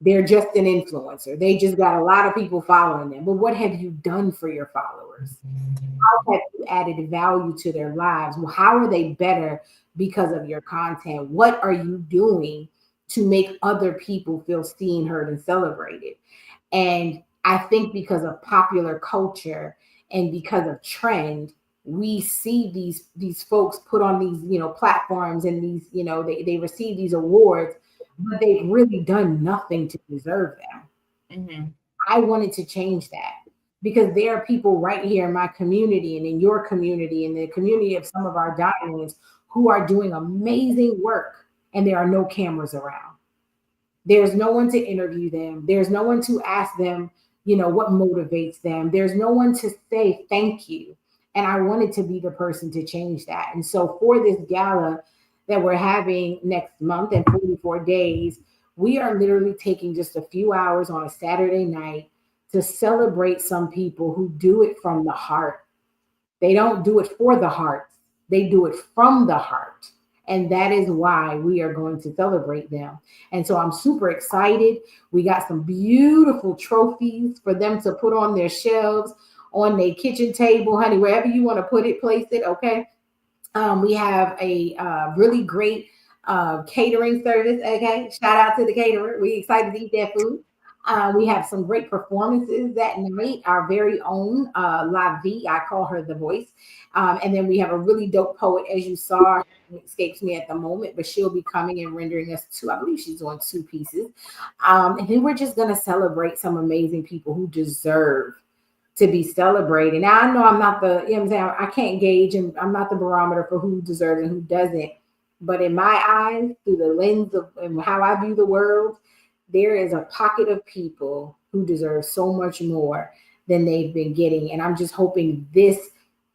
They're just an influencer. They just got a lot of people following them. But what have you done for your followers? How have you added value to their lives? Well, how are they better because of your content? What are you doing to make other people feel seen, heard, and celebrated? And I think because of popular culture and because of trend, we see these folks put on these, platforms, and these, they receive these awards, but they've really done nothing to deserve them. Mm-hmm. I wanted to change that, because there are people right here in my community and in your community and the community of some of our diamonds who are doing amazing work, and there are no cameras around. There's no one to interview them. There's no one to ask them, what motivates them. There's no one to say thank you. And I wanted to be the person to change that. And so for this gala that we're having next month in 44 days, we are literally taking just a few hours on a Saturday night to celebrate some people who do it from the heart. They don't do it for the heart. They do it from the heart. And that is why we are going to celebrate them. And so I'm super excited. We got some beautiful trophies for them to put on their shelves, on their kitchen table, honey, wherever you want to put it, place it. Okay. We have a really great catering service. Okay. Shout out to the caterer. We excited to eat that food. We have some great performances that night. Our very own La V, I call her the voice. And then we have a really dope poet, as you saw. Her name escapes me at the moment, but she'll be coming and rendering us two. I believe she's on two pieces. And then we're just going to celebrate some amazing people who deserve to be celebrated. Now, I know I'm not the, you know what I'm saying, I can't gauge, and I'm not the barometer for who deserves and who doesn't. But in my eyes, through the lens of and how I view the world, there is a pocket of people who deserve so much more than they've been getting. And I'm just hoping this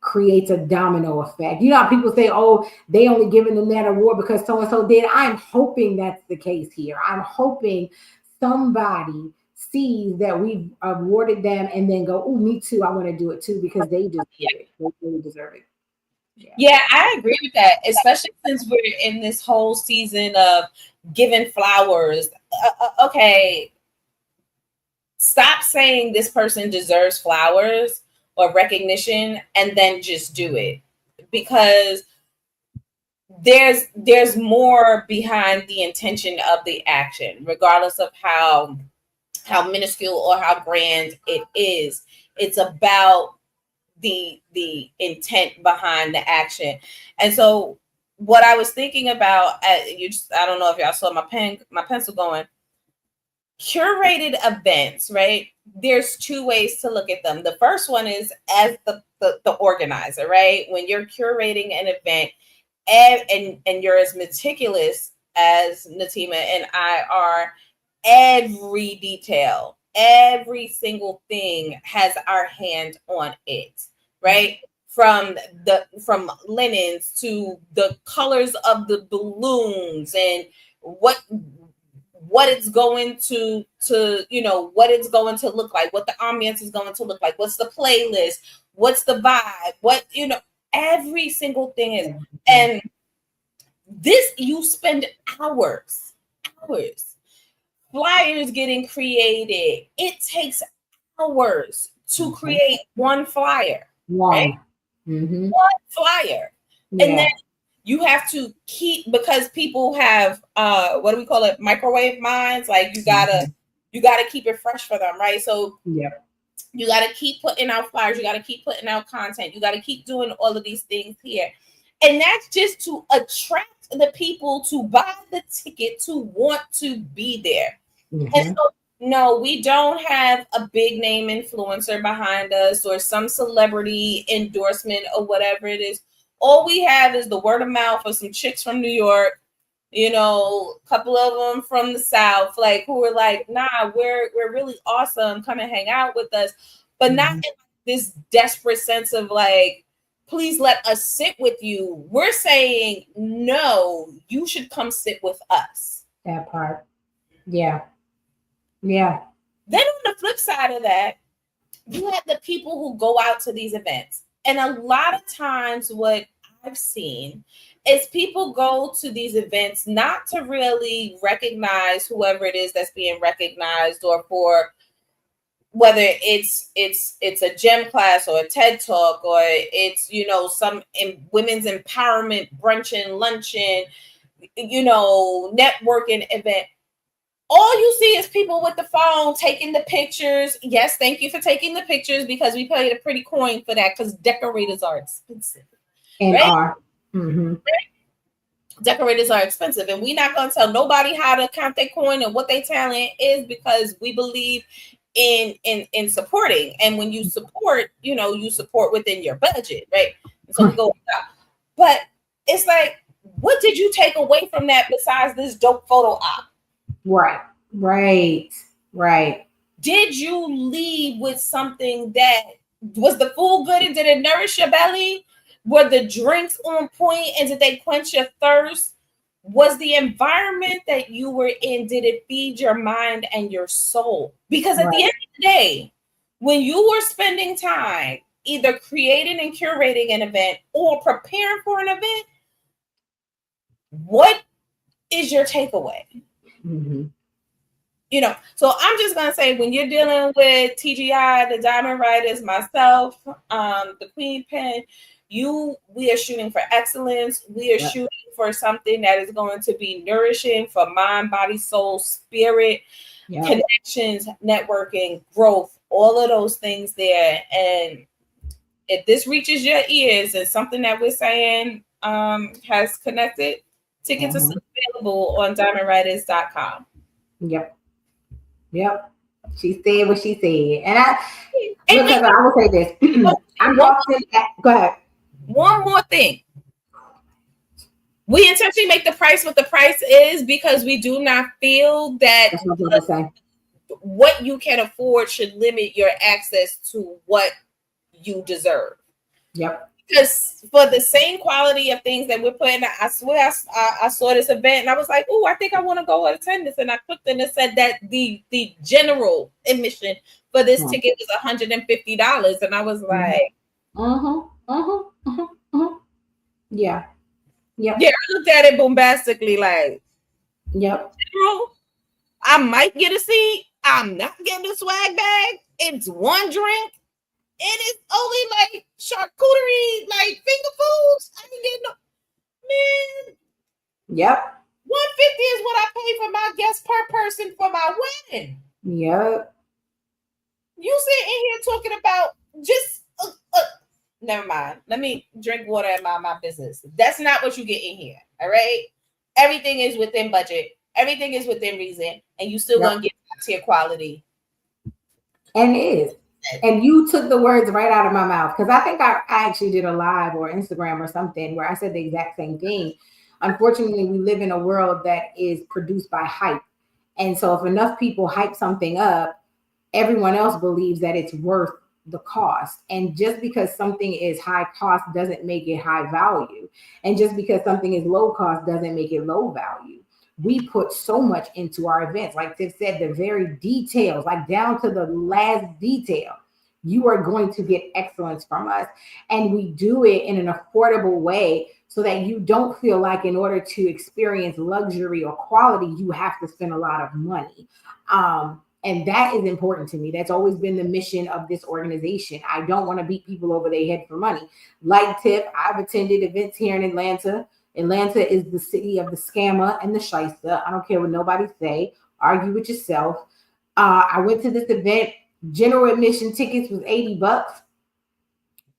creates a domino effect. You know how people say, oh, they only giving them that award because so-and-so did. I'm hoping that's the case here. I'm hoping somebody sees that we've awarded them and then go, oh, me too. I want to do it too because they deserve it. They really deserve it. Yeah, I agree with that, especially since we're in this whole season of giving flowers. Okay, stop saying this person deserves flowers or recognition and then just do it, because there's more behind the intention of the action, regardless of how minuscule or how grand it is. It's about the intent behind the action. And so what I was thinking about, I don't know if y'all saw my pencil going, curated events, right? There's two ways to look at them. The first one is as the organizer, right? When you're curating an event and you're as meticulous as Natima and I are, every detail, every single thing has our hand on it, right? From linens to the colors of the balloons and what it's going to what it's going to look like, what the ambiance is going to look like, what's the playlist, what's the vibe, every single thing is. And this, you spend hours. Flyers getting created. It takes hours to create one flyer. Right? One flyer. Yeah. And then you have to keep, because people have what do we call it? Microwave minds. Like you gotta keep it fresh for them, right? So you gotta keep putting out flyers, you gotta keep putting out content, you gotta keep doing all of these things here. And that's just to attract the people to buy the ticket to want to be there. And so, no, we don't have a big name influencer behind us or some celebrity endorsement or whatever it is. All we have is the word of mouth of some chicks from New York, a couple of them from the South, like who are like, nah, we're really awesome. Come and hang out with us. But not in this desperate sense of like, please let us sit with you. We're saying, no, you should come sit with us. That part. Yeah. Yeah. Then on the flip side of that, you have the people who go out to these events. And a lot of times what I've seen is people go to these events not to really recognize whoever it is that's being recognized, or for whether it's a gym class or a TED talk, or it's, some women's empowerment bruncheon, luncheon, networking event. All you see is people with the phone taking the pictures. Yes, thank you for taking the pictures, because we paid a pretty coin for that, because decorators are expensive. And right? are. Mm-hmm. Right? Decorators are expensive, and we're not going to tell nobody how to count their coin and what their talent is, because we believe in supporting. And when you support, you support within your budget, right? So we go out. But it's like, what did you take away from that besides this dope photo op? Right. Did you leave with something that was the food good, and did it nourish your belly? Were the drinks on point, and did they quench your thirst? Was the environment that you were in, did it feed your mind and your soul? Because at the end of the day, when you were spending time either creating and curating an event or preparing for an event, What is your takeaway? Mm-hmm. You know, so I'm just gonna say, when you're dealing with TGI, the Diamond Writers, myself, the Queen Pen, we are shooting for excellence. We are shooting for something that is going to be nourishing for mind, body, soul, spirit, connections, networking, growth, all of those things there. And if this reaches your ears and something that we're saying has connected, tickets are still available on diamondwriters.com. Yep. She said what she said. And I will say this. I'm often go ahead. One more thing. We intentionally make the price what the price is because we do not feel that what you can afford should limit your access to what you deserve. Yep. Because for the same quality of things that we're putting, I swear I saw this event and I was like, oh, I think I want to go attend this. And I clicked and it said that the general admission for this ticket was $150. And I was like, yeah. Yep. Yeah, I looked at it bombastically like, general, I might get a seat. I'm not getting a swag bag. It's one drink. It is only like charcuterie, like finger foods. I ain't getting no, man. Yep. 150 is what I pay for my guest per person for my wedding. Yep. You sitting here talking about just never mind. Let me drink water and mind my business. That's not what you get in here. All right. Everything is within budget. Everything is within reason, and you still gonna get tier quality. And it is. And you took the words right out of my mouth, because I think I actually did a live or Instagram or something where I said the exact same thing. Unfortunately, we live in a world that is produced by hype. And so if enough people hype something up, everyone else believes that it's worth the cost. And just because something is high cost doesn't make it high value. And just because something is low cost doesn't make it low value. We put so much into our events. Like Tiff said, the very details, like down to the last detail, you are going to get excellence from us. And we do it in an affordable way so that you don't feel like in order to experience luxury or quality, you have to spend a lot of money. And that is important to me. That's always been the mission of this organization. I don't want to beat people over their head for money. Like Tiff, I've attended events here in Atlanta. Atlanta is the city of the scammer and the shyster. I don't care what nobody say. Argue with yourself. I went to this event. General admission tickets was $80.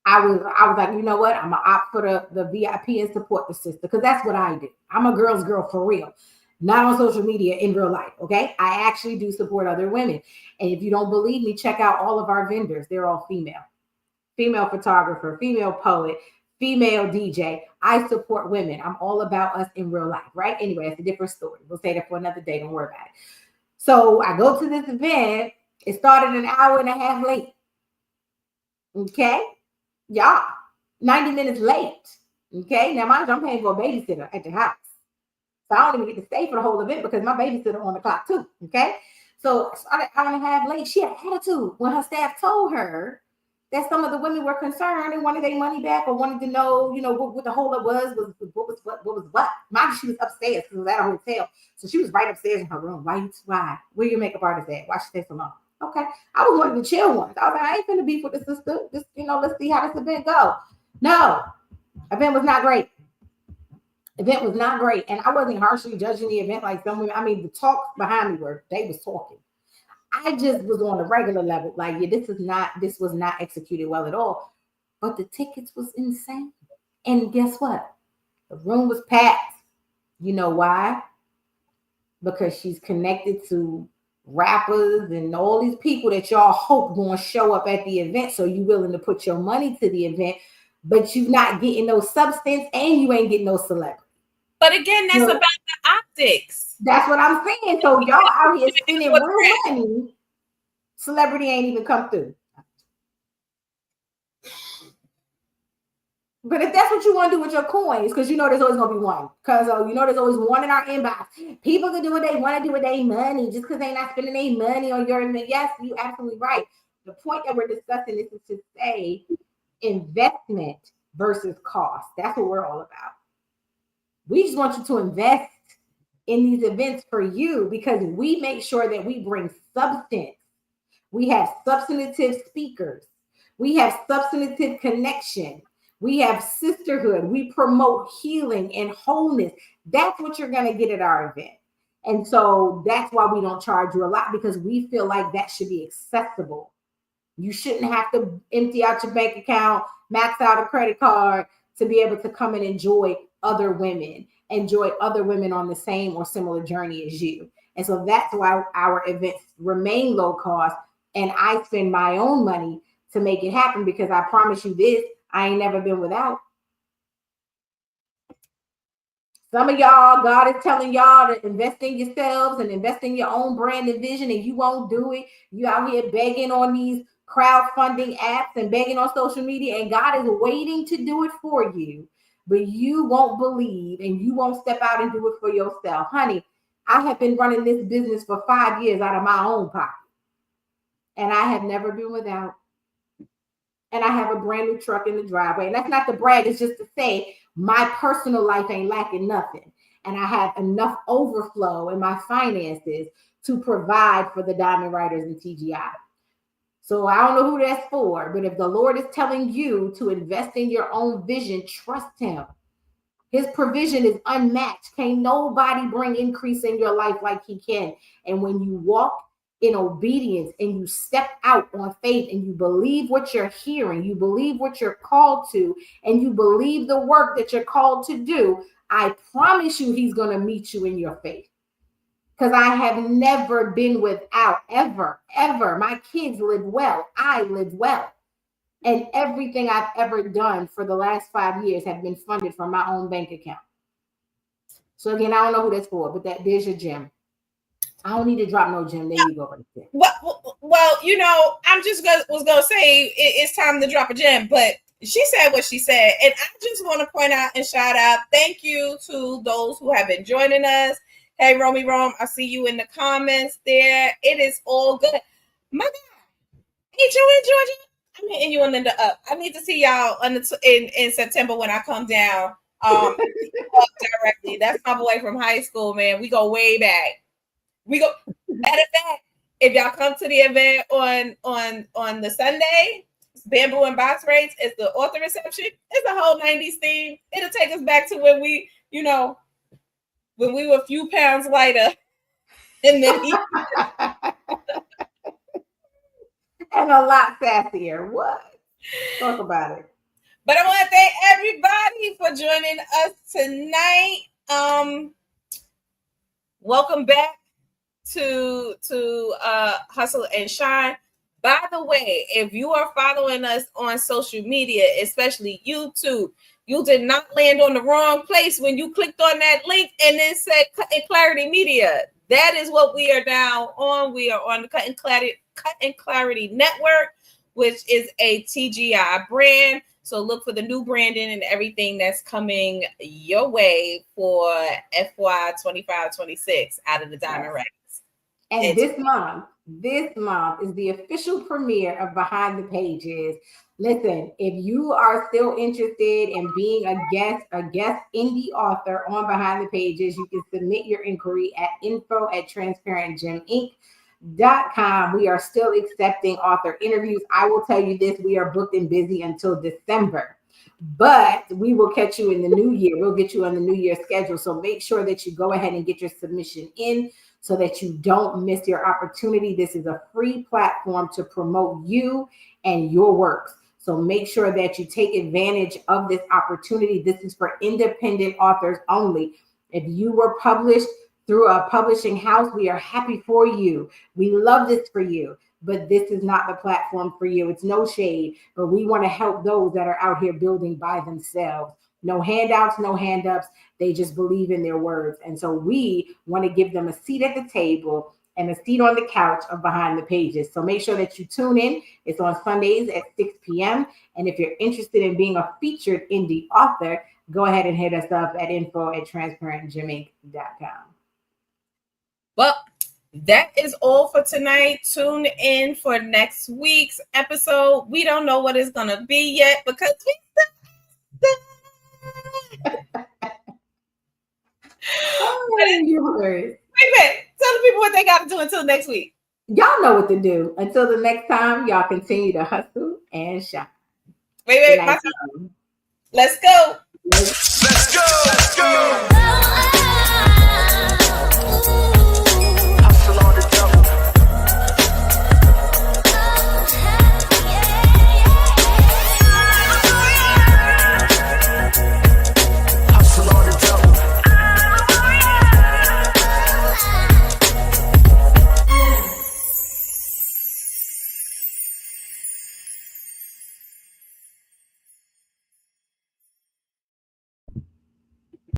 I was like, you know what? I'm gonna opt for the VIP and support the sister, because that's what I do. I'm a girl's girl for real, not on social media, in real life. Okay, I actually do support other women. And if you don't believe me, check out all of our vendors. They're all female photographer, female poet, female DJ. I support women. I'm all about us in real life, right? Anyway, it's a different story. We'll say that for another day. Don't worry about it. So I go to this event. It started an hour and a half late. Okay? Y'all, 90 minutes late. Okay? Now, mind you, I'm paying for a babysitter at the house. So I don't even get to stay for the whole event because my babysitter on the clock too. Okay? So it started an hour and a half late. She had attitude when her staff told her that some of the women were concerned and wanted their money back or wanted to know, what the holdup was what. Mind you, she was upstairs because it was at a hotel. So she was right upstairs in her room. Why? Where your makeup artist at? Why she stay so long? Okay. I was one of the chill ones. I was like, I ain't finna beef with the sister. Just, let's see how this event go. No, event was not great. Event was not great. And I wasn't harshly judging the event like some women. I mean, the talk behind me they was talking. I just was on a regular level. Like, yeah, this was not executed well at all. But the tickets was insane. And guess what? The room was packed. You know why? Because she's connected to rappers and all these people that y'all hope going to show up at the event. So you willing to put your money to the event, but you're not getting no substance and you ain't getting no celebrity. But again, that's about the optics. That's what I'm saying. So y'all out here spending real money. Celebrity ain't even come through. But if that's what you want to do with your coins, because there's always going to be one. Because there's always one in our inbox. People can do what they want to do with their money just because they're not spending their money on your event. Yes, you're absolutely right. The point that we're discussing is to say investment versus cost. That's what we're all about. We just want you to invest in these events for you, because we make sure that we bring substance. We have substantive speakers. We have substantive connection. We have sisterhood. We promote healing and wholeness. That's what you're going to get at our event. And so that's why we don't charge you a lot, because we feel like that should be accessible. You shouldn't have to empty out your bank account, max out a credit card to be able to come and enjoy other women on the same or similar journey as you. And so that's why our events remain low cost. And I spend my own money to make it happen, because I promise you this, I ain't never been without. Some of y'all, God is telling y'all to invest in yourselves and invest in your own brand and vision, and you won't do it. You out here begging on these crowdfunding apps and begging on social media, and God is waiting to do it for you, but you won't believe and you won't step out and do it for yourself. Honey, I have been running this business for 5 years out of my own pocket, and I have never been without. And I have a brand new truck in the driveway. And that's not to brag, it's just to say my personal life ain't lacking nothing. And I have enough overflow in my finances to provide for the Diamond Writers and TGI. So I don't know who that's for, but if the Lord is telling you to invest in your own vision, trust him. His provision is unmatched. Can't nobody bring increase in your life like he can. And when you walk in obedience and you step out on faith and you believe what you're hearing, you believe what you're called to, and you believe the work that you're called to do, I promise you he's going to meet you in your faith. Because I have never been without, ever. My kids live well. I live well. And everything I've ever done for the last 5 years have been funded from my own bank account. So again, I don't know who that's for, but there's your gem. I don't need to drop no gem. There you go. Right there. Well, you know, I'm just was gonna say it's time to drop a gem, but she said what she said, and I just want to point out and shout out. Thank you to those who have been joining us. Hey, Romy Rome, I see you in the comments there. It is all good. My God, hey, Joey, Georgia, I'm hitting you on the up. I need to see y'all in September when I come down. Directly. That's my boy from high school, man. We go way back. We go. Matter of fact, if y'all come to the event on the Sunday, Bamboo and Box Rates, it's the author reception. It's a whole 90s theme. It'll take us back to when we, when we were a few pounds lighter. And then and a lot fancier. What? Talk about it. But I want to thank everybody for joining us tonight. Welcome back to Hustle and Shine. By the way, if you are following us on social media, especially YouTube, you did not land on the wrong place when you clicked on that link and it said Cut and Clarity Media. That is what we are now on. We are on the Cut and Clarity Network, which is a TGI brand. So look for the new branding and everything that's coming your way for FY 25-26 out of the Diamond Writers. And this month is the official premiere of Behind the Pages. Listen, if you are still interested in being a guest indie author on Behind the Pages, you can submit your inquiry at info@transparentgeminc.com. We are still accepting author interviews. I will tell you this, we are booked and busy until December, but we will catch you in the new year. We'll get you on the new year schedule. So make sure that you go ahead and get your submission in so that you don't miss your opportunity. This is a free platform to promote you and your works. So make sure that you take advantage of this opportunity. This is for independent authors only. If you were published through a publishing house, we are happy for you. We love this for you, but this is not the platform for you. It's no shade, but we want to help those that are out here building by themselves. No handouts, no hand-ups. They just believe in their words. And so we want to give them a seat at the table and a seat on the couch of Behind the Pages. So make sure that you tune in. It's on Sundays at 6 p.m. And if you're interested in being a featured indie author, go ahead and hit us up at info@transparentgeminc.com. Well, that is all for tonight. Tune in for next week's episode. We don't know what it's going to be yet because we You're hilarious. Wait a minute. Tell the people what they got to do until next week. Y'all know what to do. Until the next time, y'all continue to hustle and shine. Wait, my time. Let's go. Let's go. Let's go.